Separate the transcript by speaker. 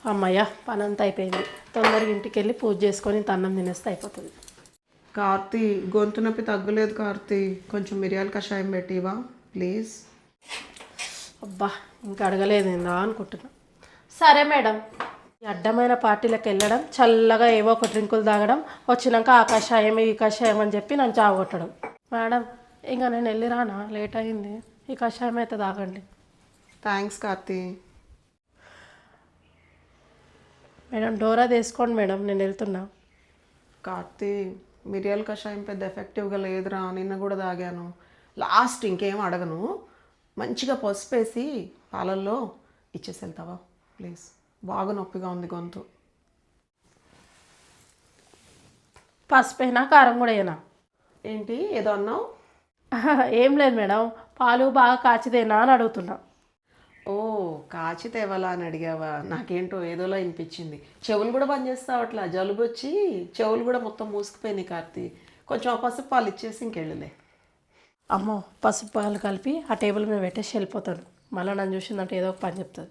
Speaker 1: అమ్మయ్య పని అంతా అయిపోయింది. తొందరగా ఇంటికి వెళ్ళి పూజ చేసుకొని అన్నం తినేస్తే అయిపోతుంది.
Speaker 2: కార్తీ, గొంతు నొప్పి తగ్గలేదు కార్తీ, కొంచెం మిరియాల కషాయం పెట్టివా ప్లీజ్.
Speaker 1: అబ్బా ఇంకా అడగలేదేందా అనుకుంటున్నా. సరే మేడం. ఈ అడ్డమైన పార్టీలకు వెళ్ళడం, చల్లగా ఏవో ఒక డ్రింకులు తాగడం, వచ్చినాక ఆ కషాయం ఈ కషాయం అని చెప్పి నన్ను చావగొట్టడం. మేడం ఇంకా నేను వెళ్ళి రానా, లేట్ అయింది. ఈ కషాయం అయితే తాగండి.
Speaker 2: థ్యాంక్స్ కార్తీ.
Speaker 1: మేడం డోరా తీసుకోండి మేడం, నేను వెళ్తున్నా.
Speaker 2: కార్తీ, మిరియాల కషాయం పెద్ద ఎఫెక్టివ్గా లేదురా, నిన్న కూడా తాగాను. లాస్ట్ ఇంకేం అడగను, మంచిగా పసుపు వేసి పాలల్లో ఇచ్చేసి వెళ్తావా ప్లీజ్. బాగా నొప్పిగా ఉంది గొంతు.
Speaker 1: పసుపైనా కారం కూడా అయినా?
Speaker 2: ఏంటి ఏదో అన్నావు?
Speaker 1: ఏం లేదు మేడం, పాలు బాగా కాచిదేనా అని అడుగుతున్నా.
Speaker 2: ఓ, కాచి తేవాలా అని అడిగావా? నాకేంటో ఏదోలా అనిపించింది. చెవులు కూడా పని చేస్తావు అట్లా, జలుబు వచ్చి చెవులు కూడా మొత్తం మూసుకుపోయినాయి కార్తీ. కొంచెం ఆ పసుపు పాలు ఇచ్చేసి ఇంకెళ్ళలే.
Speaker 1: అమ్మో, పసుపు పాలు కలిపి ఆ టేబుల్ మీద పెట్టేసి వెళ్ళిపోతాను. మళ్ళీ నన్ను చూసిందంటే ఏదో ఒక పని చెప్తుంది.